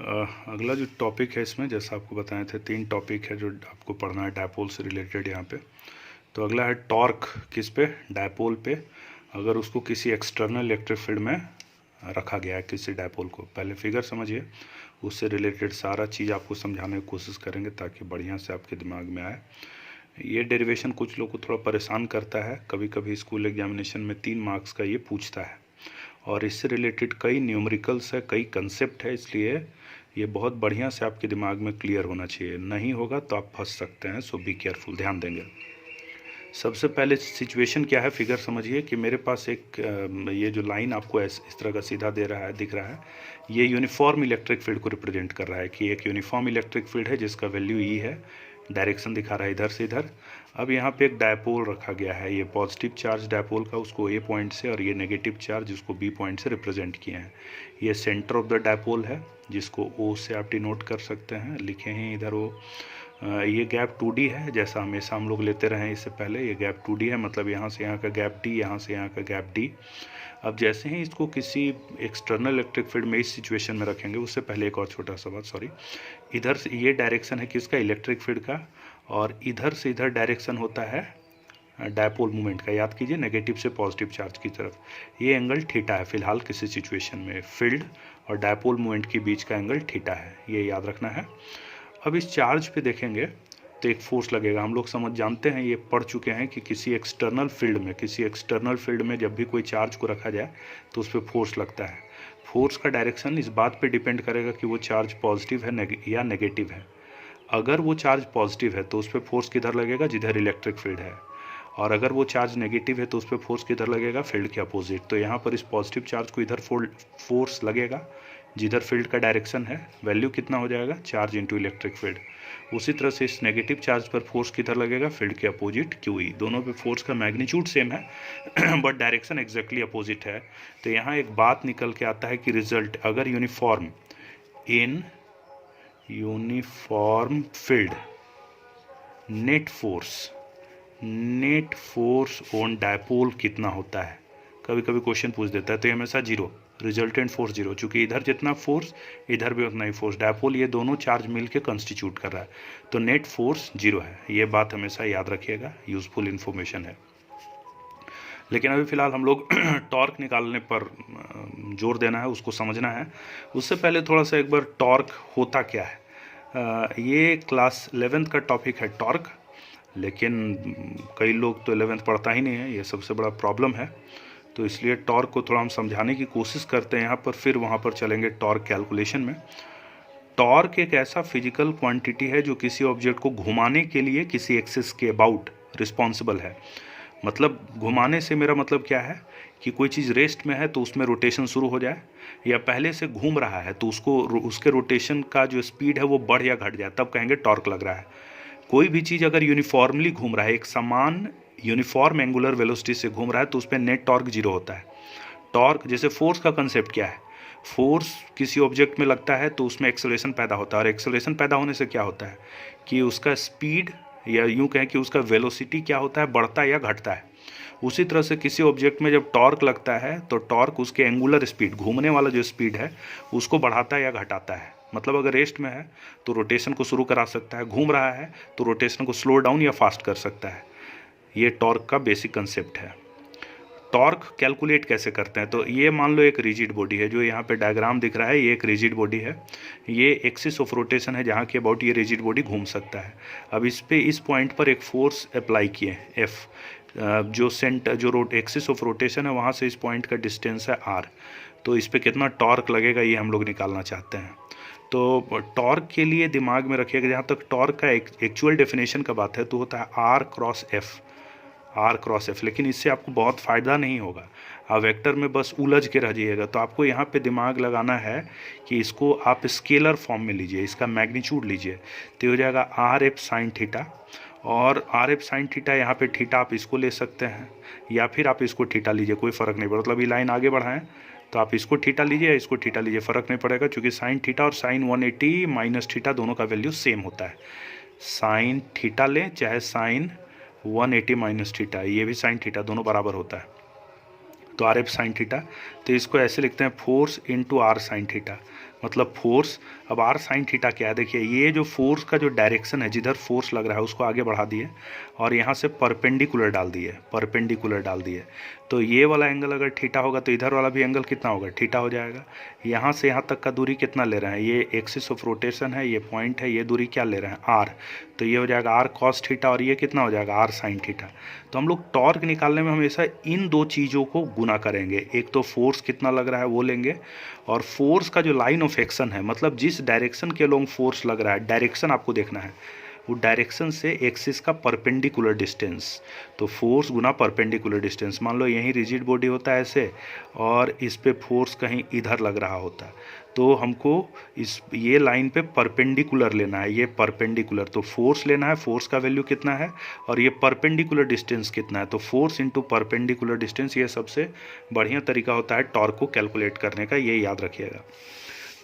अगला जो टॉपिक है इसमें, जैसा आपको बताए थे 3 टॉपिक है जो आपको पढ़ना है डायपोल से रिलेटेड यहाँ पे। तो अगला है टॉर्क, किस पे? डायपोल पे। अगर उसको किसी एक्सटर्नल इलेक्ट्रिक फील्ड में रखा गया है किसी डायपोल को, पहले फिगर समझिए, उससे रिलेटेड सारा चीज़ आपको समझाने की कोशिश करेंगे ताकि बढ़िया से आपके दिमाग में आए। ये डेरिवेशन कुछ लोग को थोड़ा परेशान करता है, कभी कभी स्कूल एग्जामिनेशन में 3 मार्क्स का ये पूछता है, और इससे रिलेटेड कई न्यूमेरिकल्स है, कई कंसेप्ट है, इसलिए ये बहुत बढ़िया से आपके दिमाग में क्लियर होना चाहिए। नहीं होगा तो आप फंस सकते हैं, सो बी केयरफुल, ध्यान देंगे। सबसे पहले सिचुएशन क्या है, फिगर समझिए कि मेरे पास एक ये जो लाइन आपको इस तरह का सीधा दे रहा है, दिख रहा है, ये यूनिफॉर्म इलेक्ट्रिक फील्ड को रिप्रेजेंट कर रहा है कि एक यूनिफॉर्म इलेक्ट्रिक फील्ड है जिसका वैल्यू ई है, डायरेक्शन दिखा रहा है इधर से इधर। अब यहाँ पे एक डायपोल रखा गया है, ये पॉजिटिव चार्ज डायपोल का, उसको ए पॉइंट से, और ये नेगेटिव चार्ज उसको बी पॉइंट से रिप्रेजेंट किए हैं। ये सेंटर ऑफ द डायपोल है जिसको ओ से आप डिनोट कर सकते हैं, लिखे हैं इधर वो। ये गैप 2D है, जैसा हमेशा हम लोग लेते रहे हैं इससे पहले। ये गैप 2D है, मतलब यहाँ से यहाँ का गैप D, यहाँ से यहाँ का गैप D। अब जैसे ही इसको किसी एक्सटर्नल इलेक्ट्रिक फील्ड में इस सिचुएशन में रखेंगे, उससे पहले एक और छोटा सा बात, सॉरी, इधर से ये डायरेक्शन है किसका? इलेक्ट्रिक फील्ड का, और इधर से इधर डायरेक्शन होता है डायपोल मूवमेंट का। याद कीजिए, नेगेटिव से पॉजिटिव चार्ज की तरफ। ये एंगल थीटा है फिलहाल किसी सिचुएशन में, फील्ड और डायपोल मूवमेंट के बीच का एंगल थीटा है, ये याद रखना है। अब इस चार्ज पे देखेंगे तो एक फोर्स लगेगा। हम लोग समझ जानते हैं, ये पढ़ चुके हैं कि किसी एक्सटर्नल फील्ड में जब भी कोई चार्ज को रखा जाए तो उस पर फोर्स लगता है। फोर्स का डायरेक्शन इस बात पे डिपेंड करेगा कि वो चार्ज पॉजिटिव है या नेगेटिव है। अगर वो चार्ज पॉजिटिव है तो उस पर फोर्स किधर लगेगा? जिधर इलेक्ट्रिक फील्ड है। और अगर वो चार्ज नेगेटिव है तो उस पर फोर्स किधर लगेगा? फील्ड के अपोजिट। तो यहाँ पर इस पॉजिटिव चार्ज को इधर फोर्स लगेगा जिधर फील्ड का डायरेक्शन है। वैल्यू कितना हो जाएगा? Charge into electric field. उसी तरह से इस नेगेटिव चार्ज पर फोर्स किधर लगेगा? फील्ड के अपोजिट, QE। दोनों पे फोर्स का मैग्नीट्यूड सेम है बट डायरेक्शन एग्जैक्टली अपोजिट है। तो यहाँ एक बात निकल के आता है कि रिजल्ट, अगर uniform field, net force on dipole कितना होता है? कभी कभी क्वेश्चन पूछ देता है, तो ये हमेशा 0, रिजल्टेंट फोर्स 0, चूंकि इधर जितना फोर्स इधर भी उतना ही फोर्स, डायपोल ये दोनों चार्ज मिलके कंस्टिट्यूट कर रहा है, तो नेट फोर्स 0 है। ये बात हमेशा याद रखिएगा, यूजफुल इन्फॉर्मेशन है। लेकिन अभी फिलहाल हम लोग टॉर्क निकालने पर जोर देना है, उसको समझना है। उससे पहले थोड़ा सा एक बार टॉर्क होता क्या है, ये क्लास 11th का टॉपिक है टॉर्क, लेकिन कई लोग तो 11th पढ़ता ही नहीं है, ये सबसे बड़ा प्रॉब्लम है। तो इसलिए टॉर्क को थोड़ा हम समझाने की कोशिश करते हैं यहाँ पर, फिर वहाँ पर चलेंगे टॉर्क कैलकुलेशन में। टॉर्क एक ऐसा फिजिकल क्वांटिटी है जो किसी ऑब्जेक्ट को घुमाने के लिए किसी एक्सिस के अबाउट रिस्पॉन्सिबल है। मतलब घुमाने से मेरा मतलब क्या है कि कोई चीज़ रेस्ट में है तो उसमें रोटेशन शुरू हो जाए, या पहले से घूम रहा है तो उसके रोटेशन का जो स्पीड है वो बढ़ या घट जाए, तब कहेंगे टॉर्क लग रहा है। कोई भी चीज़ अगर यूनिफॉर्मली घूम रहा है, एक समान यूनिफॉर्म एंगुलर वेलोसिटी से घूम रहा है, तो उस पर नेट टॉर्क 0 होता है। टॉर्क, जैसे फोर्स का कंसेप्ट क्या है, फोर्स किसी ऑब्जेक्ट में लगता है तो उसमें एक्सेलरेशन पैदा होता है, और एक्सेलरेशन पैदा होने से क्या होता है कि उसका स्पीड, या यूँ कहें कि उसका वेलोसिटी क्या होता है, बढ़ता है या घटता है। उसी तरह से किसी ऑब्जेक्ट में जब टॉर्क लगता है तो टॉर्क उसके एंगुलर स्पीड, घूमने वाला जो स्पीड है, उसको बढ़ाता है या घटाता है। मतलब अगर रेस्ट में है तो रोटेशन को शुरू करा सकता है, घूम रहा है तो रोटेशन को स्लो डाउन या फास्ट कर सकता है। ये टॉर्क का बेसिक कंसेप्ट है। टॉर्क कैलकुलेट कैसे करते हैं, तो ये मान लो एक रिजिड बॉडी है, जो यहाँ पे डायग्राम दिख रहा है, ये एक रिजिड बॉडी है, ये एक्सिस ऑफ रोटेशन है जहाँ के अबाउट ये रिजिड बॉडी घूम सकता है। अब इस पॉइंट पर एक फोर्स अप्लाई किए, F, जो एक्सिस ऑफ रोटेशन है वहाँ से इस पॉइंट का डिस्टेंस है R। तो इस पर कितना टॉर्क लगेगा ये हम लोग निकालना चाहते हैं। तो टॉर्क के लिए दिमाग में रखिएगा, जहाँ तक टॉर्क का एक्चुअल डेफिनेशन का बात है तो होता है R क्रॉस F, लेकिन इससे आपको बहुत फ़ायदा नहीं होगा, आप वेक्टर में बस उलझ के रह जाइएगा। तो आपको यहाँ पे दिमाग लगाना है कि इसको आप स्केलर फॉर्म में लीजिए, इसका मैग्नीट्यूड लीजिए, तो हो जाएगा RF साइन थीटा। और RF साइन थीटा, यहाँ पे थीटा आप इसको ले सकते हैं या फिर आप इसको थीटा लीजिए, कोई फ़र्क नहीं पड़ता। मतलब ये लाइन आगे बढ़ाएं तो आप इसको थीटा लीजिए या इसको थीटा लीजिए, फ़र्क नहीं पड़ेगा, क्योंकि साइन थीटा और साइन 180 माइनस थीटा दोनों का वैल्यू सेम होता है। साइन थीटा लें चाहे साइन 180 माइनस थीटा, ये भी साइन थीटा, दोनों बराबर होता है। तो RF साइन थीटा, तो इसको ऐसे लिखते हैं force into R sine theta. मतलब फोर्स। अब आर साइन थीटा क्या है, देखिए ये जो फोर्स का जो डायरेक्शन है, जिधर फोर्स लग रहा है उसको आगे बढ़ा दिए और यहाँ से परपेंडिकुलर डाल दिए, परपेंडिकुलर डाल दिए। तो ये वाला एंगल अगर थीटा होगा तो इधर वाला भी एंगल कितना होगा, थीटा हो जाएगा। यहाँ से यहाँ तक का दूरी कितना ले रहे हैं, ये एक्सिस ऑफ रोटेशन है, ये पॉइंट है, ये दूरी क्या ले रहे हैं, आर। तो ये हो जाएगा आर कॉस थीटा और ये कितना हो जाएगा, आर साइन थीटा। तो हम लोग टॉर्क निकालने में हमेशा इन दो चीज़ों को गुना करेंगे, एक तो फोर्स कितना लग रहा है वो लेंगे, और फोर्स का जो लाइन ऑफ एक्शन है, मतलब जिस डायरेक्शन के अलोंग फोर्स लग रहा है, डायरेक्शन आपको देखना है, वो डायरेक्शन से एक्सिस का परपेंडिकुलर डिस्टेंस। तो फोर्स गुना परपेंडिकुलर डिस्टेंस। मान लो यहीं रिजिड बॉडी होता है ऐसे और इस पे फोर्स कहीं इधर लग रहा होता है, तो हमको ये लाइन पे परपेंडिकुलर लेना है, ये परपेंडिकुलर। तो फोर्स लेना है, फोर्स का वैल्यू कितना है और ये परपेंडिकुलर डिस्टेंस कितना है। तो फोर्स इंटू परपेंडिकुलर डिस्टेंस, ये सबसे बढ़िया तरीका होता है टॉर्क को कैलकुलेट करने का, ये याद रखिएगा।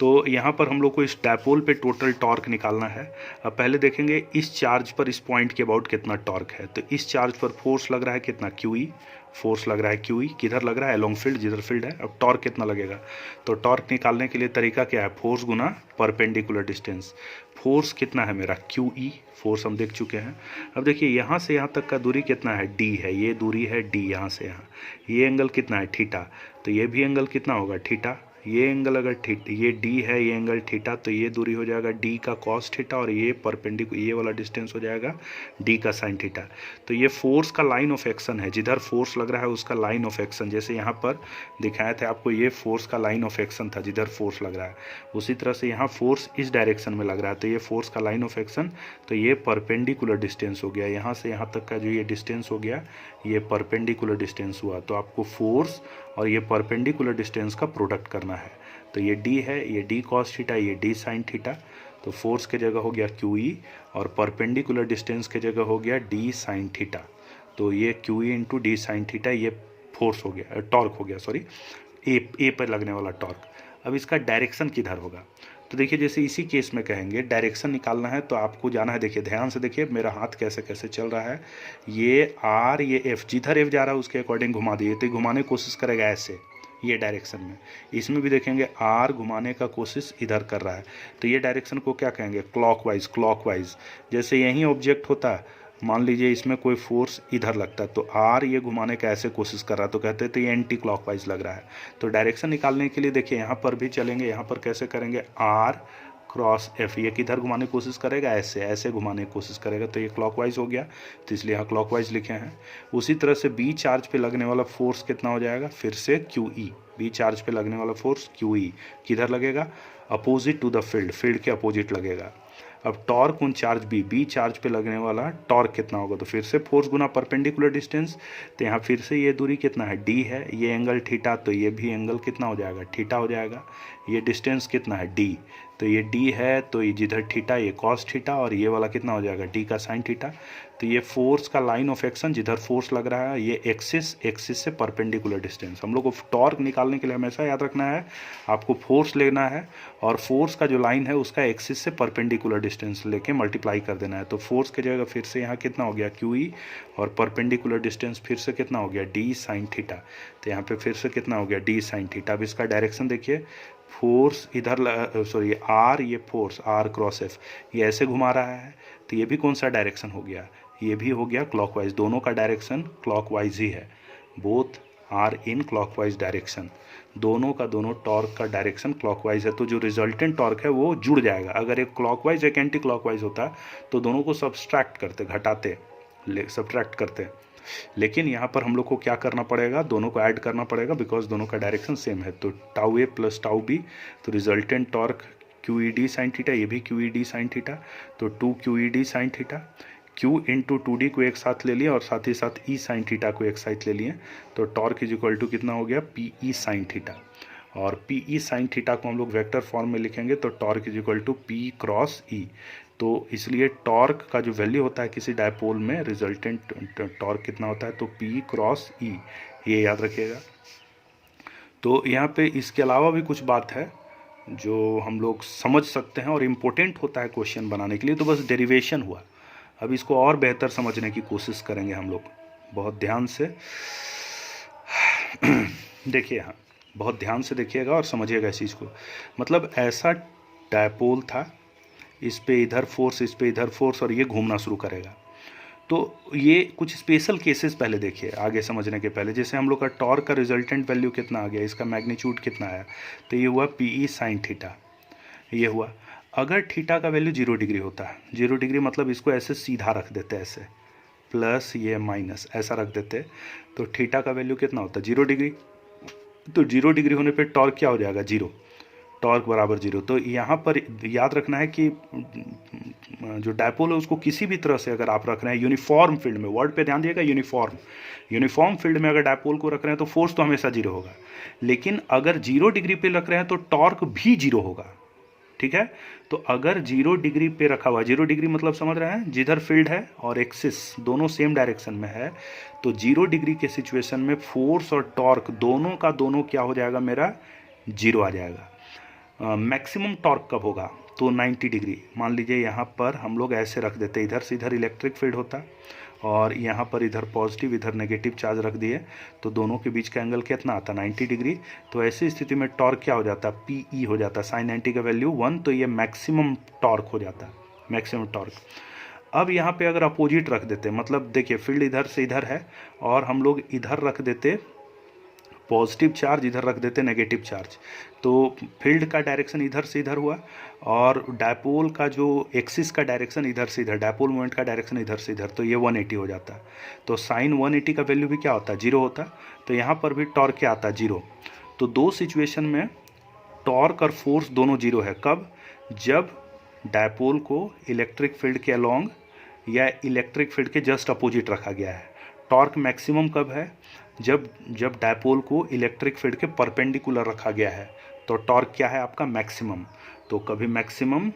तो यहाँ पर हम लोग को इस डायपोल पे टोटल टॉर्क निकालना है। अब पहले देखेंगे इस चार्ज पर, इस पॉइंट के अबाउट कितना टॉर्क है। तो इस चार्ज पर फोर्स लग रहा है कितना, QE, फोर्स लग रहा है QE, किधर लग रहा है, अलोंग फील्ड, जिधर फील्ड है। अब टॉर्क कितना लगेगा, तो टॉर्क निकालने के लिए तरीका क्या है, फोर्स गुना परपेंडिकुलर डिस्टेंस। फोर्स कितना है मेरा, QE, फोर्स हम देख चुके हैं। अब देखिए यहाँ से यहाँ तक का दूरी कितना है, D है, ये दूरी है D, यहाँ से यहाँ, ये एंगल कितना है, थीटा। तो ये भी एंगल कितना होगा, थीटा। ये एंगल अगर ये D है, ये एंगल थीटा, तो ये दूरी हो जाएगा D का कॉस थीटा और ये परपेंडिकुलर, ये वाला डिस्टेंस हो जाएगा D का साइन थीटा। तो ये फोर्स का लाइन ऑफ एक्शन है, जिधर फोर्स लग रहा है उसका लाइन ऑफ एक्शन। जैसे यहाँ पर दिखाए थे आपको, ये फोर्स का लाइन ऑफ एक्शन था जिधर फोर्स लग रहा है, उसी तरह से यहाँ फोर्स इस डायरेक्शन में लग रहा है, तो ये फोर्स का लाइन ऑफ एक्शन। तो ये परपेंडिकुलर डिस्टेंस हो गया, यहाँ से यहाँ तक का जो ये डिस्टेंस हो गया, ये परपेंडिकुलर डिस्टेंस हुआ। तो आपको फोर्स और ये परपेंडिकुलर डिस्टेंस का प्रोडक्ट करना है। तो ये D है, ये D कॉस थीटा, ये D साइन थीटा। तो फोर्स के जगह हो गया QE और परपेंडिकुलर डिस्टेंस के जगह हो गया D साइन थीटा। तो ये QE into D sine theta, ये फोर्स हो गया, टॉर्क हो गया, सॉरी, ए पर लगने वाला टॉर्क। अब इसका डायरेक्शन किधर होगा, तो देखिए जैसे इसी केस में कहेंगे डायरेक्शन निकालना है तो आपको जाना है, देखिए ध्यान से देखिए मेरा हाथ कैसे कैसे चल रहा है, ये R, ये F, जिधर F जा रहा है उसके अकॉर्डिंग घुमा दिए। तो घुमाने की कोशिश करेगा ऐसे, ये डायरेक्शन में। इसमें भी देखेंगे R घुमाने का कोशिश इधर कर रहा है, तो ये डायरेक्शन को क्या कहेंगे, क्लॉकवाइज। क्लॉकवाइज जैसे यहीं ऑब्जेक्ट होता है, मान लीजिए इसमें कोई फोर्स इधर लगता है, तो R ये घुमाने का ऐसे कोशिश कर रहा है, तो कहते हैं तो ये एंटी क्लॉकवाइज लग रहा है। तो डायरेक्शन निकालने के लिए देखिए यहाँ पर भी चलेंगे, यहाँ पर कैसे करेंगे, R क्रॉस F, ये किधर घुमाने की कोशिश करेगा, ऐसे ऐसे घुमाने की कोशिश करेगा, तो ये क्लॉकवाइज हो गया, तो इसलिए यहाँ क्लॉकवाइज लिखे हैं। उसी तरह से B चार्ज पे लगने वाला फोर्स कितना हो जाएगा, फिर से QE, B चार्ज पे लगने वाला फोर्स QE किधर लगेगा, opposite to the field, field के अपोजिट लगेगा। अब torque on charge B charge पे लगने वाला टॉर्क कितना होगा, तो फिर से फोर्स गुना परपेंडिकुलर डिस्टेंस। तो यहाँ फिर से ये दूरी कितना है, D है, ये एंगल थीटा, तो ये भी एंगल कितना हो जाएगा, थीटा हो जाएगा। ये डिस्टेंस कितना है, D, तो ये D है, तो ये जिधर थीटा ये कॉस थीटा और ये वाला कितना हो जाएगा, D का साइन थीटा। तो ये फोर्स का लाइन ऑफ एक्शन, जिधर फोर्स लग रहा है, ये एक्सिस से परपेंडिकुलर डिस्टेंस। हम लोग को टॉर्क निकालने के लिए हमेशा याद रखना है, आपको फोर्स लेना है और फोर्स का जो लाइन है उसका एक्सिस से परपेंडिकुलर डिस्टेंस लेके मल्टीप्लाई कर देना है। तो फोर्स के जगह फिर से यहाँ कितना हो गया, QE, और परपेंडिकुलर डिस्टेंस फिर से कितना हो गया, D साइन थीटा। तो यहाँ पे फिर से कितना हो गया, D साइन थीटा। अब इसका डायरेक्शन देखिए, फोर्स इधर, सॉरी R, ये फोर्स R क्रॉस F, ये ऐसे घुमा रहा है, तो ये भी कौन सा डायरेक्शन हो गया, ये भी हो गया क्लॉकवाइज। दोनों का डायरेक्शन क्लॉकवाइज ही है, both are in clockwise direction. दोनों का दोनों टॉर्क का डायरेक्शन क्लॉकवाइज है, तो जो रिजल्टेंट टॉर्क है वो जुड़ जाएगा। अगर एक क्लॉकवाइज एक एंटी क्लॉकवाइज होता तो दोनों को सब्सट्रैक्ट करते, घटाते, सब्ट्रैक्ट करते, लेकिन यहाँ पर हम लोग को क्या करना पड़ेगा, दोनों को ऐड करना पड़ेगा, बिकॉज दोनों का डायरेक्शन सेम है। तो टाउ ए प्लस टाउ बी, तो resultant torque QED sine theta, ये भी QED साइन थीटा, तो 2 QED sine theta. Q into 2D को एक साथ ले लिया और साथ ही साथ E साइन थीटा को एक साथ ले लिए, तो टॉर्क इज इक्वल टू कितना हो गया, PE साइन थीटा। और PE साइन थीटा को हम लोग वेक्टर फॉर्म में लिखेंगे, तो torque is equal to P cross E। तो इसलिए टॉर्क का जो वैल्यू होता है किसी डायपोल में, रिजल्टेंट टॉर्क कितना होता है, तो P क्रॉस E, ये याद रखिएगा। तो यहाँ पे इसके अलावा भी कुछ बात है जो हम लोग समझ सकते हैं और इम्पोर्टेंट होता है क्वेश्चन बनाने के लिए। तो बस डेरिवेशन हुआ, अब इसको और बेहतर समझने की कोशिश करेंगे हम लोग बहुत ध्यान से। देखिए यहाँ बहुत ध्यान से देखिएगा और समझिएगा इस चीज़ को। मतलब ऐसा डायपोल था, इस पे इधर फोर्स, इस पे इधर फोर्स, और ये घूमना शुरू करेगा। तो ये कुछ स्पेशल केसेस पहले देखिए आगे समझने के पहले। जैसे हम लोग का टॉर्क का रिजल्टेंट वैल्यू कितना आ गया, इसका मैग्नीट्यूड कितना आया, तो ये हुआ PE sin थीटा, ये हुआ। अगर थीटा का वैल्यू 0 डिग्री होता है, 0 डिग्री मतलब इसको ऐसे सीधा रख देते, ऐसे प्लस ये माइनस ऐसा रख देते, तो थीटा का वैल्यू कितना होता है 0 डिग्री। तो 0 डिग्री होने पे टॉर्क क्या हो जाएगा 0, टॉर्क बराबर 0। तो यहाँ पर याद रखना है कि जो डायपोल है उसको किसी भी तरह से अगर आप रख रहे हैं यूनिफॉर्म फील्ड में, वर्ड पे ध्यान दिएगा, यूनिफॉर्म फील्ड में अगर डायपोल को रख रहे हैं तो फोर्स तो हमेशा 0 होगा, लेकिन अगर 0 डिग्री पे रख रहे हैं तो टॉर्क भी 0 होगा। ठीक है, तो अगर 0 डिग्री पे रखा हुआ, 0 डिग्री मतलब समझ रहे हैं, जिधर फील्ड है और एक्सिस दोनों सेम डायरेक्शन में है, तो 0 डिग्री के सिचुएशन में फोर्स और टॉर्क दोनों का दोनों क्या हो जाएगा, मेरा 0 आ जाएगा। मैक्सिमम टॉर्क कब होगा, तो 90 डिग्री। मान लीजिए यहाँ पर हम लोग ऐसे रख देते, इधर से इधर इलेक्ट्रिक फील्ड होता और यहाँ पर इधर पॉजिटिव इधर नेगेटिव चार्ज रख दिए, तो दोनों के बीच का एंगल कितना आता, 90 डिग्री। तो ऐसी स्थिति में टॉर्क क्या हो जाता, PE हो जाता, sin 90 का वैल्यू 1, तो ये मैक्सिमम टॉर्क हो जाता, मैक्सिमम टॉर्क। अब यहाँ पे अगर अपोजिट रख देते, मतलब देखिए फील्ड इधर से इधर है और हम लोग इधर रख देते पॉजिटिव चार्ज, इधर रख देते नेगेटिव चार्ज, तो फील्ड का डायरेक्शन इधर से इधर हुआ और डायपोल का जो एक्सिस का डायरेक्शन इधर से इधर, डायपोल मोमेंट का डायरेक्शन इधर से इधर, तो ये 180 हो जाता। तो साइन 180 का वैल्यू भी क्या होता है, 0 होता। तो यहाँ पर भी टॉर्क क्या आता है, 0। तो दो सिचुएशन में टॉर्क और फोर्स दोनों 0 है। कब, जब डायपोल को इलेक्ट्रिक फील्ड के अलोंग या इलेक्ट्रिक फील्ड के जस्ट अपोजिट रखा गया है। टॉर्क मैक्सिमम कब है, जब डायपोल को इलेक्ट्रिक फील्ड के परपेंडिकुलर रखा गया है, तो टॉर्क क्या है आपका, मैक्सिमम। तो कभी मैक्सिमम